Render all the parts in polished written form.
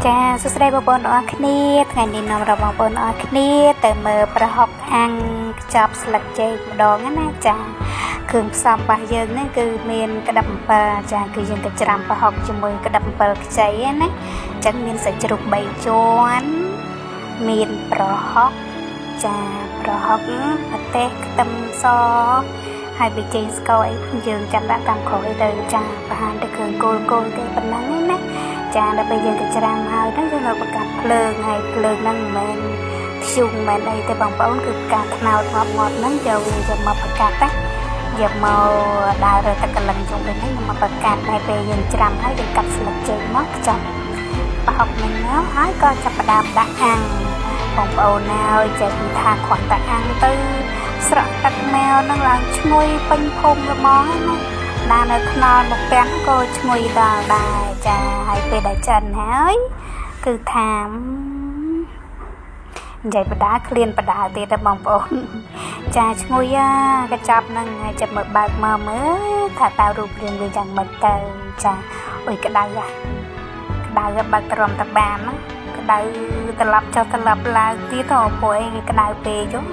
ចាសួស្តីបងប្អូនទាំងអស់គ្នាថ្ងៃនេះនាំរបស់បងប្អូនទាំងអស់គ្នាទៅមើលប្រហុកអាំងខ្ចប់ស្លឹកចេកម្ដងណាចាគ្រឿងផ្សំរបស់យើងនេះគឺមានក្តាប់អំពិលចាគឺយើងទៅច្រាំប្រហុកជាមួយក្តាប់អំពិលខ្ចីណាអញ្ចឹងមានសាច់ជ្រូក3ជាន់មានប្រហុកចាប្រហុកម្ទេសខ្ទឹមសហើយប៊ីចេងស្ករអីយើងចាំដាក់តាមក្រោយទៅចាបង្ហាញទៅគ្រឿងគោលទេប៉ុណ្ណឹងណាចាដល់ពេលយើងទៅច្រាំហើយហ្នឹងយើងនៅបង្កាត់ភ្លើងហើយភ្លើងហ្នឹងមិនមែនធ្យូងមិនអីទេបងប្អូនគឺផ្កាថ្នោតងាប់ហ្នឹងយកមកបង្កាត់ណាយកមកដើររើទឹកកលឹងជុំវិញហ្នឹងមកបង្កាត់ហើយពេលយើងច្រាំហើយយើងកាត់ស្លឹកចេកមកចាប់ប្រហុកហ្នឹងហើយក៏ចាប់ផ្ដើមដាក់អាំងបងប្អូនហើយចេះពីថាគ្រាន់តែអាំងទៅស្រក់ទឹកម៉ែវហ្នឹងឡើងឈ្ងុយពេញភូមិល្មងណាដល់នៅខ្នល់មកទាំងក៏ឈ្ងុយដល់ដែរចាហើយពេលដែលចិនហើយគឺថានិយាយបដាឃ្លានបដាទៀតទេបងប្អូនចាឈ្ងុយកញ្ចប់ហ្នឹងហើយចាប់មកបើកមកមើលថាតើរូបរាងវាយ៉ាងម៉េចទៅចាអុយក្តៅបើកត្រឹមតែបានណាក្តៅត្រឡប់ចុះត្រឡប់ឡើងទៀតទៅព្រោះអីវាក្តៅពេកចុះ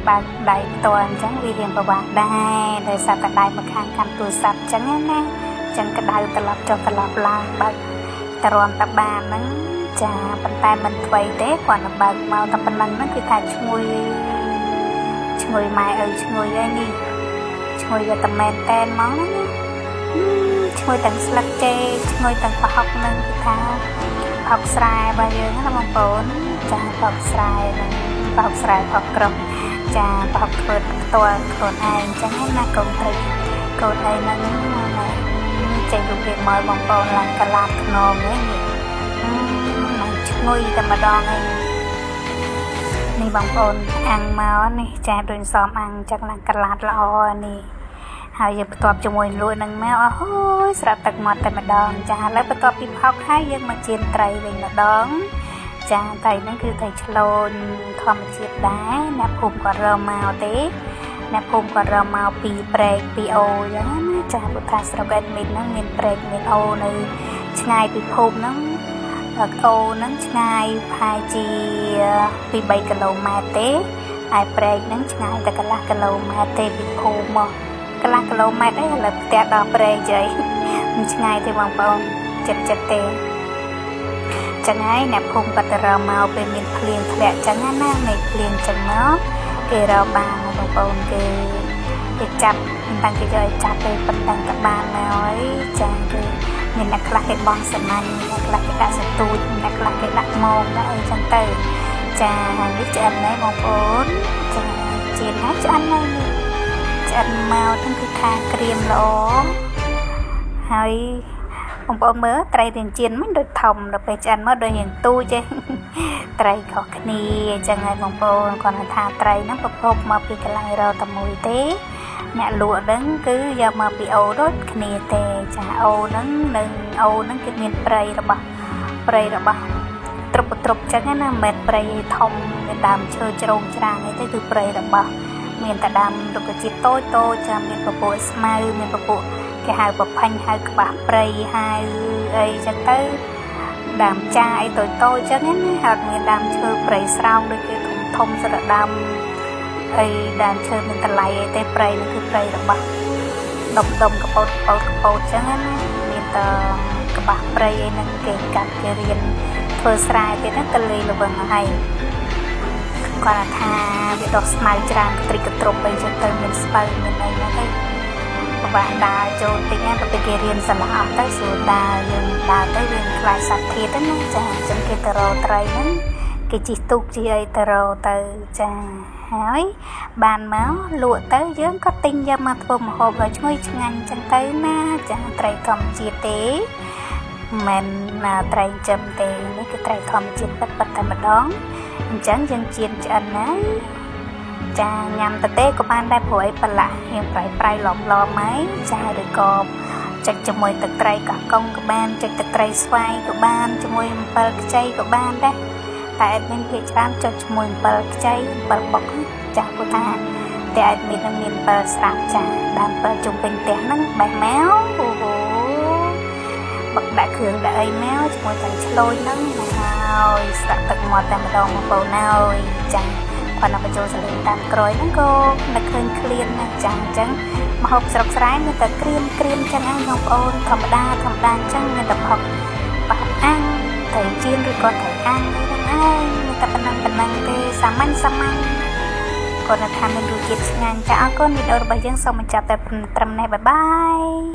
បើកដៃផ្ទាល់អញ្ចឹងវារៀងប្រវាស់ដែរដោយសារតែដៃមកខាងកាន់ទូរស័ព្ទអញ្ចឹងណាអញ្ចឹងក្តៅត្រឡប់ចុះត្រឡប់ឡើងបើកត្រឹមតែបានហ្នឹងចាប៉ុន្តែមិនថ្មីទេគាត់ទៅបើកមកតែប៉ុណ្្នឹងហ្នឹងគឺថាឈ្ងុយម៉ែឪឈ្ងុយហើយនេះឈ្ងុយវាតែមែនតែនហ្មងណាឈ្ងុយទាំងស្លឹកចេកឈ្ងុយទាំងប្រហុកហ្នឹងគឺថាប្រហុកស្រែរបស់យើងណាបងប្អូនចាប្រហុកស្រែហ្នឹងប្រហុកស្រែប្រហុកក្រុមចាប្រហុកធ្វើផ្ទាល់ខ្លួនឯងអញ្ចឹងណាកូនត្រីកូនអីហ្នឹងចេញរូបរាងមកបងប្អូនឡើងកលាតខ្នងហ្នឹងមកឈ្ងុយតែម្ដងហ្នឹងនេះបងប្អូនអាំងមកនេះចាដូចសមអាំងអញ្ចឹងឡើងកលាតល្អនេះហើយយើងបន្ទាប់ជាមួយលួយនឹងមកអូយស្រក់ទឹកមាត់តែម្ដងចាឥឡូវបន្ទាប់ពីផុកហើយយើងមកចៀនត្រីវិញម្ដងចាត្រីហ្នឹងគឺត្រីឆ្លូនធម្មជាតិដែរអ្នកភូមិគាត់រើមកទេអ្នកភូមិគាត់រើមកពីព្រែកពីអូអញ្ចឹងណាចាពុទ្ធស្រុកអេដមីនហ្នឹងមានព្រែកមានអូនៅឆ្ងាយពីភូមិហ្នឹងអូហ្នឹងឆ្ងាយប្រហែលជាពី3គីឡូម៉ែត្រទេហើយព្រែកហ្នឹងឆ្ងាយតែកន្លះគីឡូម៉ែត្រទេពីភូមិមកកន្លះគីឡូម៉ែត្រអីឥឡូវផ្ទះដល់ព្រែកជ័យមិនឆ្ងាយទេបងប្អូនចិត្តទេចឹងហើយអ្នកភូមិគាត់ទៅរកមកពេលមានភ្លៀងធ្លាក់ចឹងណាមេឃភ្លៀងចឹងមកគេរកបានបងប្អូនគេចាប់តាំងគេយកឲ្យចាប់ទៅប៉ុណ្ណឹងក៏បានមកហើយចាគឺមានអ្នកខ្លះគេបង់សំណាញ់អ្នកខ្លះគេដាក់សន្ទូចអ្នកខ្លះគេដាក់មកដាក់អីចឹងទៅចាហើយនេះឆ្អិនដែរបងប្អូនចាជៀនហើយឆ្អិនហើយនេះឆ្អិនមកទាំងគឺខាងក្រៀមល្អហើយបងប្អូនមើលត្រីរៀងជៀនមិនដូចធំដល់ពេលឆ្អិនមកដូចរៀងទូចឯងត្រីខុសគ្នាអញ្ចឹងហើយបងប្អូនគាត់ថាត្រីហ្នឹងប្រភពមកពីកន្លែងរកតែមួយទេអ្នកលក់ហ្នឹងគឺយកមកពីអូដូចគ្នាទេចាអូហ្នឹងនឹងអូហ្នឹងគឺមានព្រៃរបស់ទ្រុបអញ្ចឹងណាមិនមែនព្រៃធំមានដើមឈើជ្រោងច្រាងអីទេគឺព្រៃរបស់មានតែដើមរុក្ខជាតិតូចចាមានពពួកស្មៅមានពពួកគេហៅប្រផាញ់ហៅក្បាស់ព្រៃហៅអីចឹងទៅដើមចាអីតូចចឹងណាហើយមានដើមឈើព្រៃស្រោងដូចគេធំស្រដើមអីដើមឈើមានតម្លៃអីទេព្រៃនេះគឺព្រៃរបស់ដុំកពតចឹងណាមានតែក្បាស់ព្រៃអីហ្នឹងគេកាត់គេរៀនធ្វើស្រែទៀតណាទៅលេងល្វឹងហើយគាត់ថាវាដុះស្មៅច្រើនកទ្រុបអីចឹងទៅមានស្ពៅមានអីហ្នឹងទៅប្រវាក់ដើរចូលតិចណាទៅគេរៀនសាលាអស់ទៅស្រួលដើរយើងដើរទៅយើងខ្លាចសត្វធាតុណាចាអញ្ចឹងគេទៅរកត្រីហ្នឹងគេជិះទូកជិះអីទៅរកទៅចាហើយបានមកលក់ទៅយើងក៏ទិញយកមកធ្វើម្ហូបឲ្យឈ្ងុយឆ្ងាញ់អញ្ចឹងទៅណាចាត្រីធម្មជាតិទេមិនណាត្រីចិញ្ចឹមទេនេះគឺត្រីធម្មជាតិពិតតែម្ដងអញ្ចឹងយើងជៀនឆ្អិនណាចាញ៉ាំទៅទេក៏បានដែរព្រោះអីប្រឡាក់រៀងប្រៃឡំហើយចាឬក៏ចុចជាមួយទឹកត្រីកោះកុងក៏បានចុចទឹកត្រីស្វាយក៏បានជាមួយអំពិលខ្ចីក៏បានដែរតែអេដមីនភាគច្រើនចុចជាមួយអំពិលខ្ចីអំពិលបុកចាព្រោះថាតែអេដមីននឹងមានអំពិលស្រាប់ចាដើមអំពិលជុំពេញផ្ទះហ្នឹងបេះមកអូបក ដាក់គ្រឿងដាក់អីមកជាមួយទាំងឆ្លូយហ្នឹងហើយស្ដាក់ទឹកមាត់តែម្ដងបងប្អូនហើយចាគាត់នឹងបញ្ចូលសលេងតាមក្រោយហ្នឹងក៏នឹកឃើញឃ្លានណាចាអញ្ចឹងម្ហូបស្រុកស្រែមានតែក្រៀមអញ្ចឹងហ្នឹងបងប្អូនធម្មតាអញ្ចឹងមានតែផុកបាក់អាំងត្រីចៀនឬក៏ត្រីអាំងហ្នឹងហើយមានតែប៉ុណ្ណឹងទេសាមញ្ញគាត់ថាមានរសជាតិឆ្ងាញ់ចាអរគុណវីដេអូរបស់យើងសូមបញ្ចប់តែត្រឹមនេះបាយបាយ